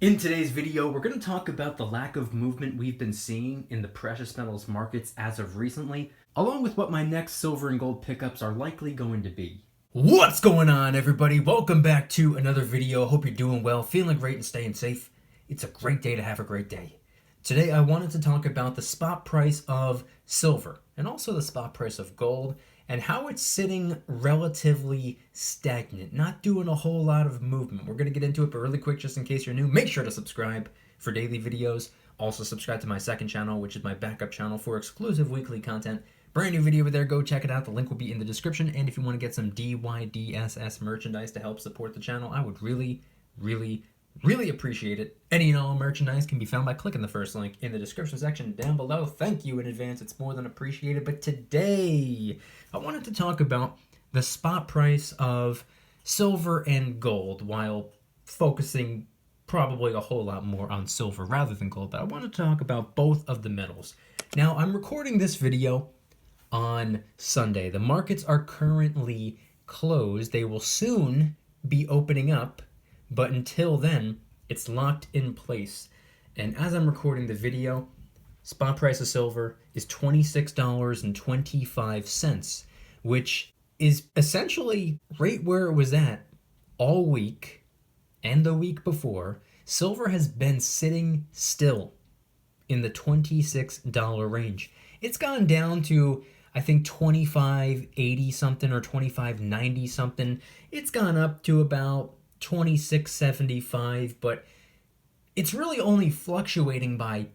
In today's video, we're going to talk about the lack of movement we've been seeing in the precious metals markets as of recently, along with what my next silver and gold pickups are likely going to be. What's going on, everybody? Welcome back to another video. Hope you're doing well, feeling great, and staying safe. It's a great day to have a great day. Today, I wanted to talk about the spot price of silver and also the spot price of gold and how it's sitting relatively stagnant, not doing a whole lot of movement. We're going to get into it, but really quick, just in case you're new, make sure to subscribe for daily videos. Also, subscribe to my second channel, which is my backup channel for exclusive weekly content. Brand new video over there. Go check it out. The link will be in the description. And if you want to get some DYDSS merchandise to help support the channel, I would really appreciate it. Any and all merchandise can be found by clicking the first link in the description section down below. Thank you in advance. It's more than appreciated. But today, I wanted to talk about the spot price of silver and gold while focusing probably a whole lot more on silver rather than gold. But I want to talk about both of the metals. Now, I'm recording this video on Sunday. The markets are currently closed. They will soon be opening up, but until then, it's locked in place. And as I'm recording the video, spot price of silver is $26.25, which is essentially right where it was at all week and the week before. Silver has been sitting still in the $26 range. It's gone down to, I think, 25.80 something or 25.90 something. It's gone up to about 26.75, but it's really only fluctuating by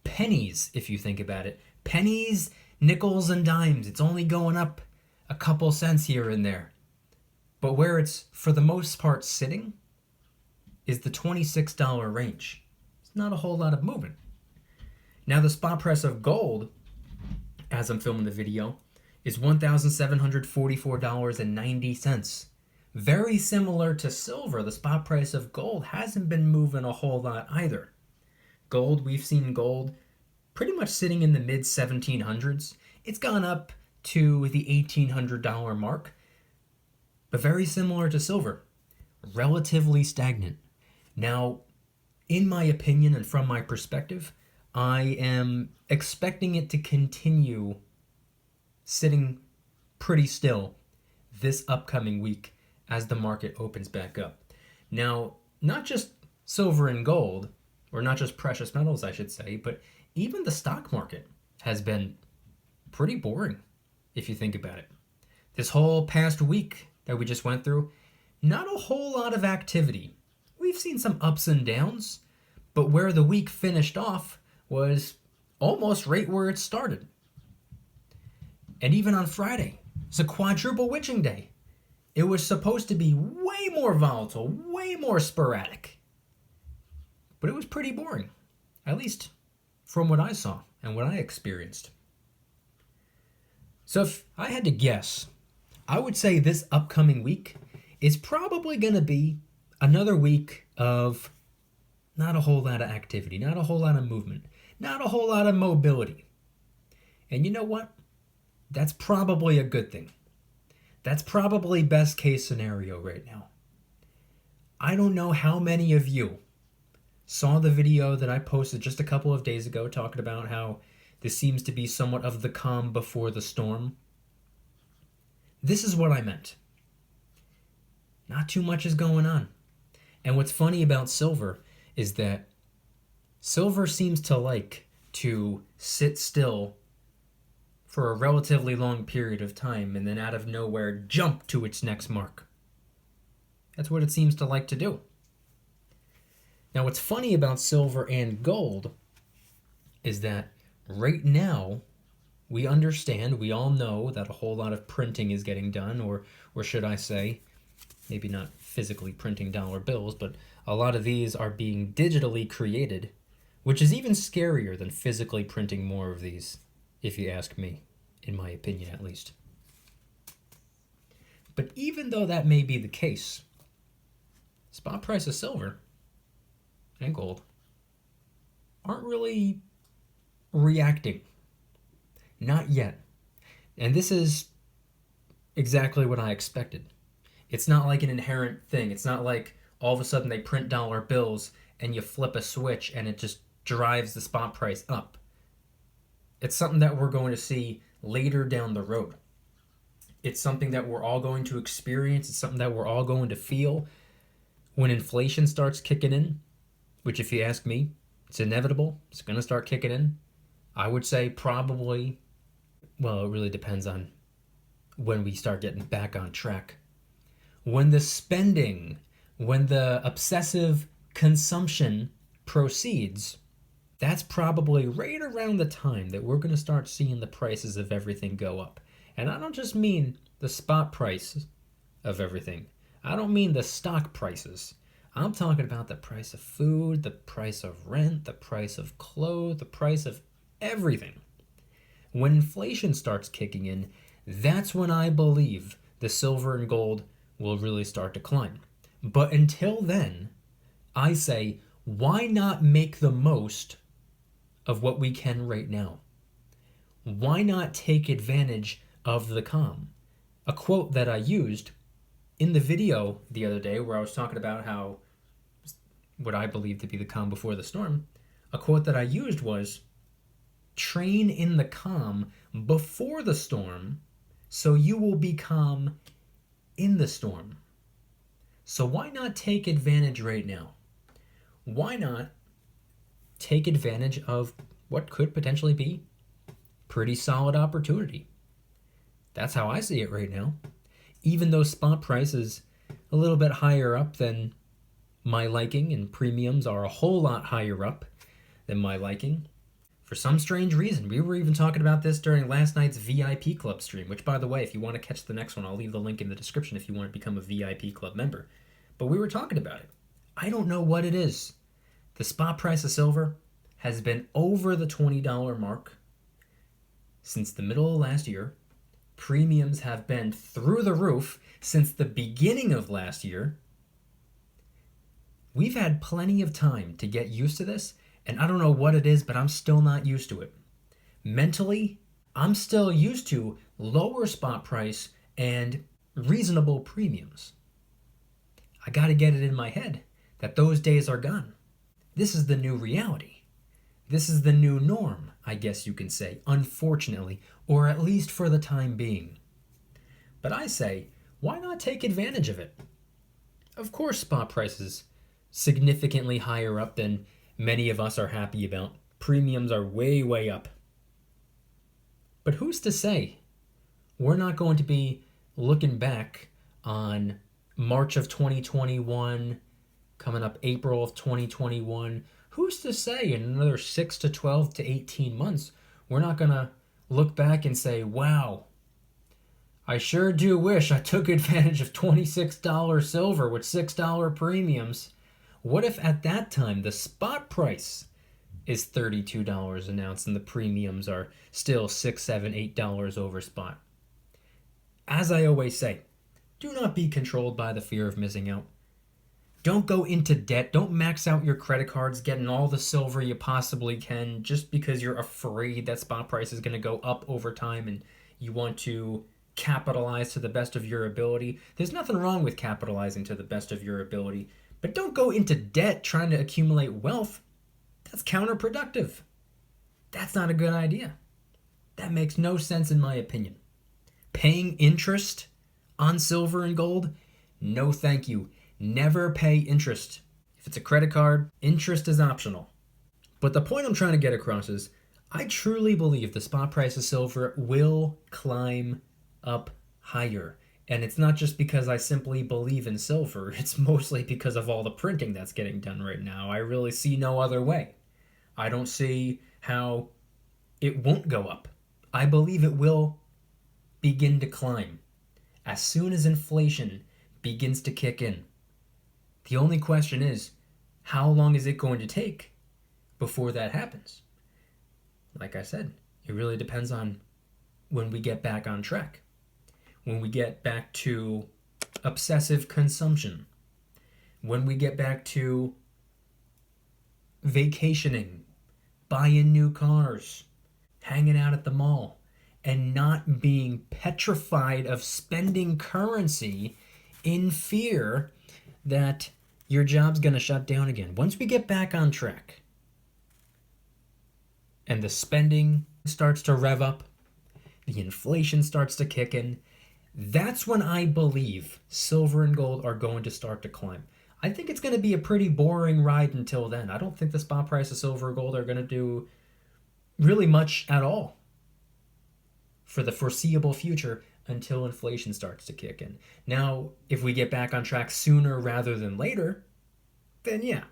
pennies if you think about it. Pennies, nickels, and dimes. It's only going up a couple cents here and there. But where it's for the most part sitting is the $26 range. It's not a whole lot of movement. Now the spot price of gold, as I'm filming the video, is $1,744.90. Very similar to silver, the spot price of gold hasn't been moving a whole lot either. Gold, we've seen gold pretty much sitting in the mid-1700s. It's gone up to the $1,800 mark, but very similar to silver, relatively stagnant. Now, in my opinion and from my perspective, I am expecting it to continue sitting pretty still this upcoming week as the market opens back up. Now, not just silver and gold, or not just precious metals, I should say, but even the stock market has been pretty boring, if you think about it. This whole past week that we just went through, not a whole lot of activity. We've seen some ups and downs, but where the week finished off was almost right where it started. And even on Friday, it's a quadruple witching day. It was supposed to be way more volatile, way more sporadic. But it was pretty boring, at least from what I saw and what I experienced. So if I had to guess, I would say this upcoming week is probably going to be another week of not a whole lot of activity, not a whole lot of movement, not a whole lot of mobility. And you know what? That's probably a good thing. That's probably best case scenario right now. I don't know how many of you saw the video that I posted just a couple of days ago talking about how this seems to be somewhat of the calm before the storm. This is what I meant. Not too much is going on. And what's funny about silver is that silver seems to like to sit still for a relatively long period of time and then out of nowhere jump to its next mark. That's what it seems to like to do. Now, what's funny about silver and gold is that right now we understand, we all know that a whole lot of printing is getting done, or should I say, maybe not physically printing dollar bills, but a lot of these are being digitally created, which is even scarier than physically printing more of these, if you ask me, in my opinion at least. But even though that may be the case, spot price of silver and gold aren't really reacting. Not yet. And this is exactly what I expected. It's not like an inherent thing. It's not like all of a sudden they print dollar bills and you flip a switch and it just drives the spot price up. It's something that we're going to see later down the road. It's something that we're all going to experience. It's something that we're all going to feel when inflation starts kicking in, which if you ask me, it's inevitable. It's going to start kicking in. I would say probably, well, it really depends on when we start getting back on track. When the spending, when the obsessive consumption proceeds, that's probably right around the time that we're going to start seeing the prices of everything go up. And I don't just mean the spot price of everything. I don't mean the stock prices. I'm talking about the price of food, the price of rent, the price of clothes, the price of everything. When inflation starts kicking in, that's when I believe the silver and gold will really start to climb. But until then, I say, why not make the most of what we can right now? Why not take advantage of the calm? A quote that I used in the video the other day where I was talking about how what I believe to be the calm before the storm, a quote that I used was, train in the calm before the storm so you will be calm in the storm. So why not take advantage right now? Why not take advantage of what could potentially be pretty solid opportunity? That's how I see it right now. Even though spot price is a little bit higher up than my liking, and premiums are a whole lot higher up than my liking, for some strange reason, we were even talking about this during last night's VIP Club stream, which, by the way, if you want to catch the next one, I'll leave the link in the description if you want to become a VIP Club member. But we were talking about it. I don't know what it is. The spot price of silver has been over the $20 mark since the middle of last year. Premiums have been through the roof since the beginning of last year. We've had plenty of time to get used to this, and I don't know what it is, but I'm still not used to it. Mentally, I'm still used to lower spot price and reasonable premiums. I got to get it in my head that those days are gone. This is the new reality. This is the new norm, I guess you can say, unfortunately, or at least for the time being. But I say, why not take advantage of it? Of course, spot prices significantly higher up than many of us are happy about. Premiums are way, way up. But who's to say we're not going to be looking back on March of 2021, coming up April of 2021. Who's to say in another 6 to 12 to 18 months, we're not going to look back and say, wow, I sure do wish I took advantage of $26 silver with $6 premiums. What if at that time the spot price is $32 an ounce and the premiums are still $6, $7, $8 over spot? As I always say, do not be controlled by the fear of missing out. Don't go into debt. Don't max out your credit cards, getting all the silver you possibly can just because you're afraid that spot price is going to go up over time and you want to capitalize to the best of your ability. There's nothing wrong with capitalizing to the best of your ability, but don't go into debt trying to accumulate wealth. That's counterproductive. That's not a good idea. That makes no sense in my opinion. Paying interest on silver and gold? No thank you. Never pay interest. If it's a credit card, interest is optional. But the point I'm trying to get across is, I truly believe the spot price of silver will climb up higher. And it's not just because I simply believe in silver. It's mostly because of all the printing that's getting done right now. I really see no other way. I don't see how it won't go up. I believe it will begin to climb as soon as inflation begins to kick in. The only question is, how long is it going to take before that happens? Like I said, it really depends on when we get back on track. When we get back to obsessive consumption. When we get back to vacationing, buying new cars, hanging out at the mall, and not being petrified of spending currency in fear that your job's going to shut down again. Once we get back on track and the spending starts to rev up, the inflation starts to kick in, that's when I believe silver and gold are going to start to climb. I think it's going to be a pretty boring ride until then. I don't think the spot price of silver or gold are going to do really much at all for the foreseeable future until inflation starts to kick in. Now, if we get back on track sooner rather than later, then yeah,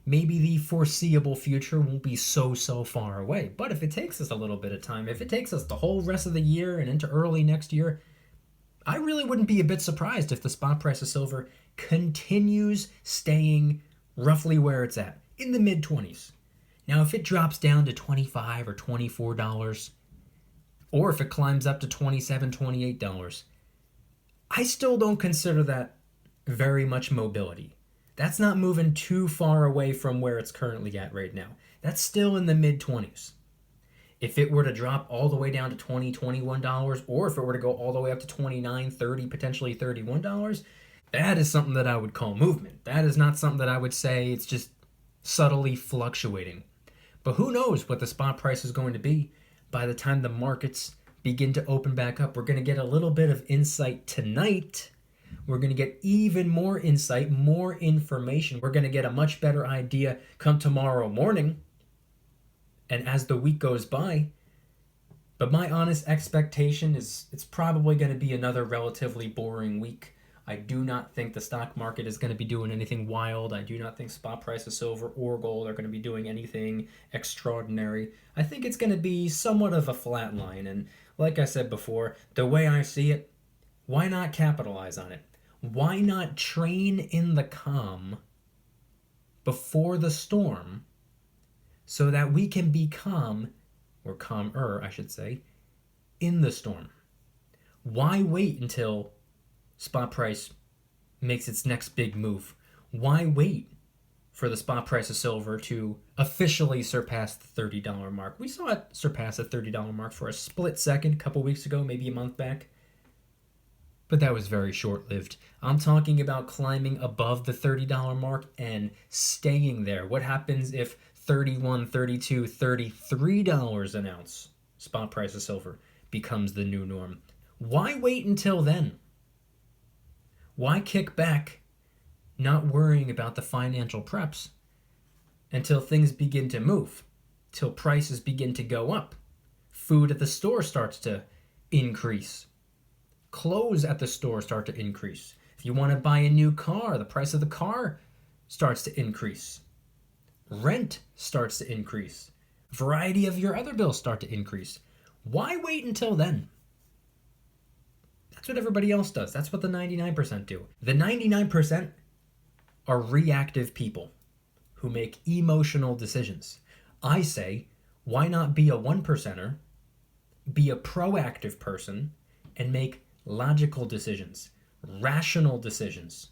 maybe the foreseeable future won't be so far away. But if it takes us a little bit of time, if it takes us the whole rest of the year and into early next year, I really wouldn't be a bit surprised if the spot price of silver continues staying roughly where it's at, in the mid-20s. Now, if it drops down to $25 or $24, or if it climbs up to $27, $28, I still don't consider that very much mobility. That's not moving too far away from where it's currently at right now. That's still in the mid-20s. If it were to drop all the way down to $20, $21, or if it were to go all the way up to $29, $30, potentially $31, that is something that I would call movement. That is not something that I would say it's just subtly fluctuating. But who knows what the spot price is going to be by the time the markets begin to open back up. We're going to get a little bit of insight tonight. We're going to get even more insight, more information. We're going to get a much better idea come tomorrow morning and as the week goes by. But my honest expectation is it's probably going to be another relatively boring week. I do not think the stock market is going to be doing anything wild. I do not think spot price of silver or gold are going to be doing anything extraordinary. I think it's going to be somewhat of a flat line. And like I said before, the way I see it, why not capitalize on it? Why not train in the calm before the storm so that we can be calm, or calmer, I should say, in the storm? Why wait until spot price makes its next big move? Why wait for the spot price of silver to officially surpass the $30 mark? We saw it surpass the $30 mark for a split second a couple weeks ago, maybe a month back. But that was very short-lived. I'm talking about climbing above the $30 mark and staying there. What happens if $31, $32, $33 an ounce spot price of silver becomes the new norm? Why wait until then? Why kick back, not worrying about the financial preps, until things begin to move, till prices begin to go up, food at the store starts to increase, clothes at the store start to increase. If you want to buy a new car, the price of the car starts to increase. Rent starts to increase. A variety of your other bills start to increase. Why wait until then? That's what everybody else does. That's what the 99% do. The 99% are reactive people who make emotional decisions. I say, why not be a 1%er, be a proactive person, and make logical decisions, rational decisions?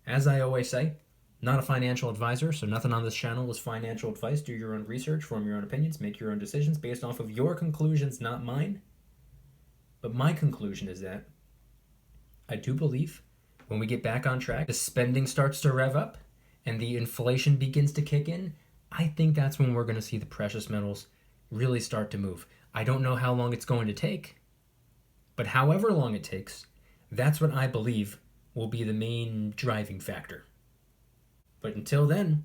As I always say, not a financial advisor, so nothing on this channel is financial advice. Do your own research, form your own opinions, make your own decisions based off of your conclusions, not mine. But my conclusion is that I do believe when we get back on track, the spending starts to rev up and the inflation begins to kick in, I think that's when we're going to see the precious metals really start to move. I don't know how long it's going to take, but however long it takes, that's what I believe will be the main driving factor. But until then,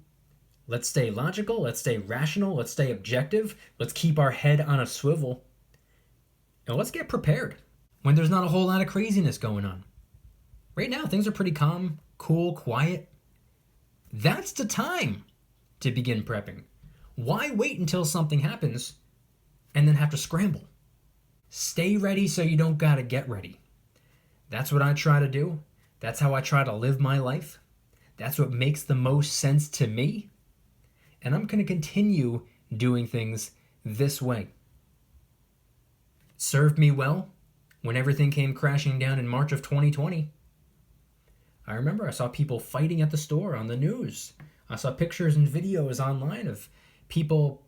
let's stay logical, let's stay rational, let's stay objective, let's keep our head on a swivel, and let's get prepared when there's not a whole lot of craziness going on. Right now, things are pretty calm, cool, quiet. That's the time to begin prepping. Why wait until something happens and then have to scramble? Stay ready so you don't gotta get ready. That's what I try to do. That's how I try to live my life. That's what makes the most sense to me. And I'm gonna continue doing things this way. It served me well when everything came crashing down in March of 2020. I remember I saw people fighting at the store on the news. I saw pictures and videos online of people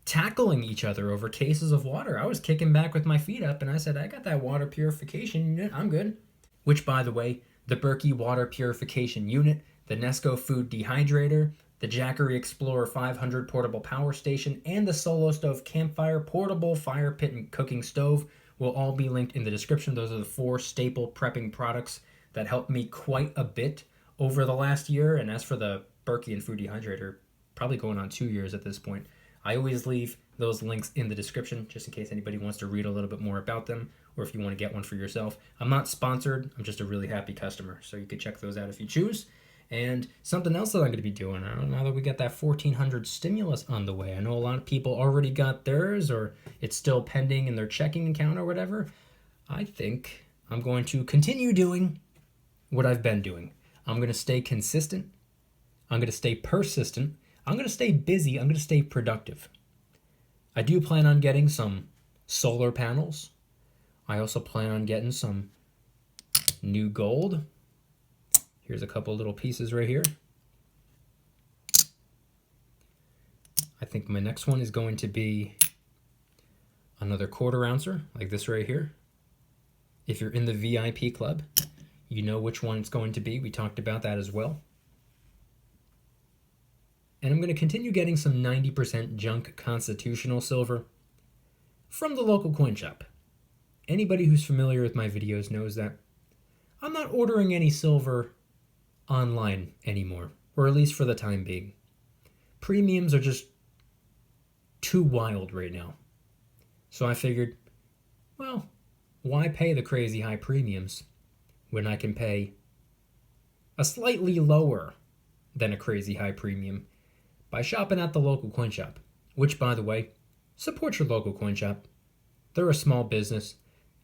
tackling each other over cases of water. I was kicking back with my feet up and I said, I got that water purification unit, I'm good. Which, by the way, the Berkey Water Purification Unit, the Nesco Food Dehydrator, the Jackery Explorer 500 Portable Power Station, and the Solo Stove Campfire Portable Fire Pit and Cooking Stove will all be linked in the description. Those are the 4 staple prepping products that helped me quite a bit over the last year. And as for the Berkey and Food Dehydrator, probably going on 2 years at this point. I always leave those links in the description just in case anybody wants to read a little bit more about them or if you want to get one for yourself. I'm not sponsored. I'm just a really happy customer. So you could check those out if you choose. And something else that I'm going to be doing, I don't know, now that we got that 1400 stimulus on the way, I know a lot of people already got theirs or it's still pending in their checking account or whatever. I think I'm going to continue doing what I've been doing. I'm going to stay consistent. I'm going to stay persistent. I'm going to stay busy. I'm going to stay productive. I do plan on getting some solar panels. I also plan on getting some new gold. Here's a couple little pieces right here. I think my next one is going to be another 1/4 ouncer, like this right here. If you're in the VIP club, you know which one it's going to be. We talked about that as well. And I'm going to continue getting some 90% junk constitutional silver from the local coin shop. Anybody who's familiar with my videos knows that I'm not ordering any silver online anymore, or at least for the time being. Premiums are just too wild right now. So I figured, well, why pay the crazy high premiums when I can pay a slightly lower than a crazy high premium by shopping at the local coin shop, which, by the way, support your local coin shop. They're a small business,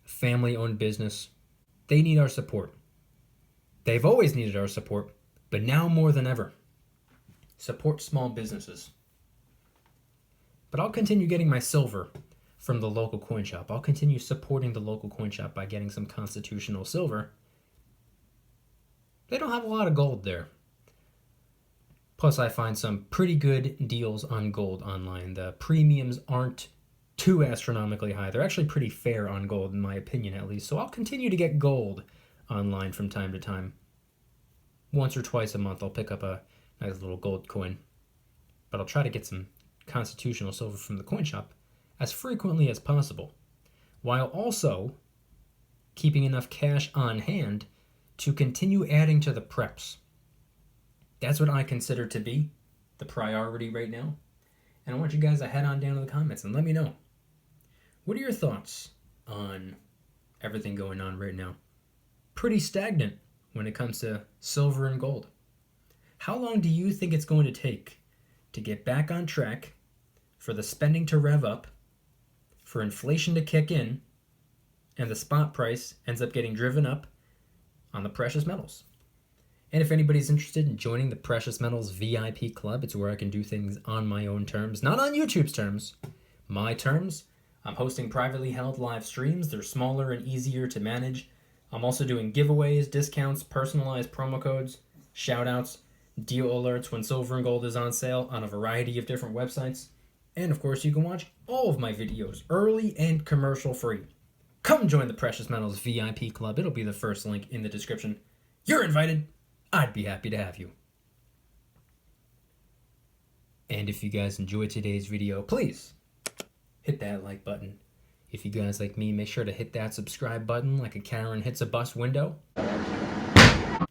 family-owned business. They need our support. They've always needed our support, but now more than ever. Support small businesses. But I'll continue getting my silver from the local coin shop. I'll continue supporting the local coin shop by getting some constitutional silver. They don't have a lot of gold there. Plus, I find some pretty good deals on gold online. The premiums aren't too astronomically high. They're actually pretty fair on gold, in my opinion, at least. So I'll continue to get gold online from time to time. Once or twice a month, I'll pick up a nice little gold coin. But I'll try to get some constitutional silver from the coin shop as frequently as possible, while also keeping enough cash on hand to continue adding to the preps. That's what I consider to be the priority right now. And I want you guys to head on down to the comments and let me know. What are your thoughts on everything going on right now? Pretty stagnant when it comes to silver and gold. How long do you think it's going to take to get back on track, for the spending to rev up, for inflation to kick in, and the spot price ends up getting driven up on the precious metals? And if anybody's interested in joining the Precious Metals VIP Club, it's where I can do things on my own terms, not on YouTube's terms, my terms. I'm hosting privately held live streams. They're smaller and easier to manage. I'm also doing giveaways, discounts, personalized promo codes, shoutouts, deal alerts when silver and gold is on sale on a variety of different websites. And of course, you can watch all of my videos early and commercial free. Come join the Precious Metals VIP Club. It'll be the first link in the description. You're invited. I'd be happy to have you. And if you guys enjoyed today's video, please hit that like button. If you guys like me, make sure to hit that subscribe button like a Karen hits a bus window.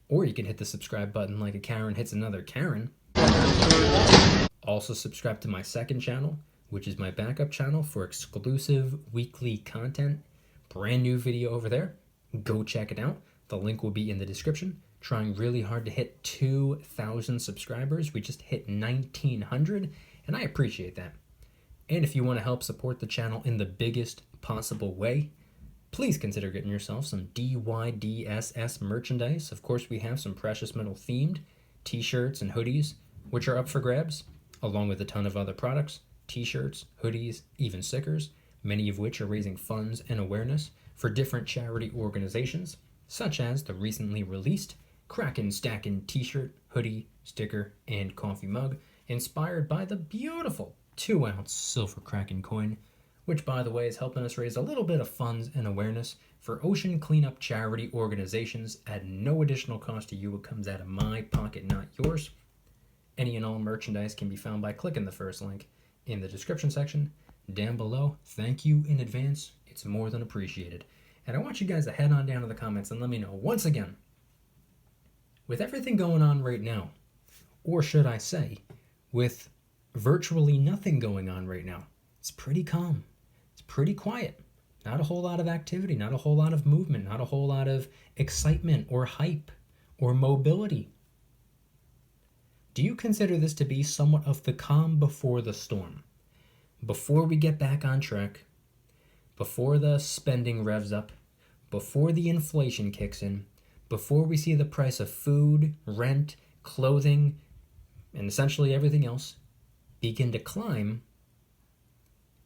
Or you can hit the subscribe button like a Karen hits another Karen. Also subscribe to my second channel, which is my backup channel for exclusive weekly content. Brand new video over there. Go check it out. The link will be in the description. Trying really hard to hit 2,000 subscribers. We just hit 1,900, and I appreciate that. And if you want to help support the channel in the biggest possible way, please consider getting yourself some DYDSS merchandise. Of course, we have some precious metal themed t-shirts and hoodies, which are up for grabs, along with a ton of other products, t-shirts, hoodies, even stickers, many of which are raising funds and awareness for different charity organizations, such as the recently released Kraken Stackin' t-shirt, hoodie, sticker, and coffee mug, inspired by the beautiful 2-ounce silver Kraken coin, which, by the way, is helping us raise a little bit of funds and awareness for ocean cleanup charity organizations at no additional cost to you. It comes out of my pocket, not yours. Any and all merchandise can be found by clicking the first link in the description section down below. Thank you in advance. It's more than appreciated. And I want you guys to head on down to the comments and let me know, once again, with everything going on right now, or should I say, with virtually nothing going on right now, it's pretty calm. It's pretty quiet. Not a whole lot of activity, not a whole lot of movement, not a whole lot of excitement or hype or mobility. Do you consider this to be somewhat of the calm before the storm? Before we get back on track, before the spending revs up, before the inflation kicks in, before we see the price of food, rent, clothing, and essentially everything else begin to climb,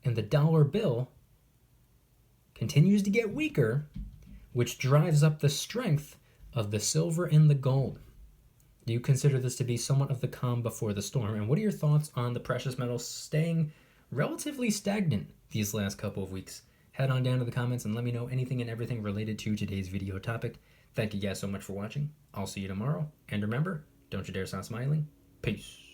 and the dollar bill continues to get weaker, which drives up the strength of the silver and the gold. Do you consider this to be somewhat of the calm before the storm? And what are your thoughts on the precious metals staying relatively stagnant these last couple of weeks? Head on down to the comments and let me know anything and everything related to today's video topic. Thank you guys so much for watching. I'll see you tomorrow. And remember, don't you dare stop smiling. Peace.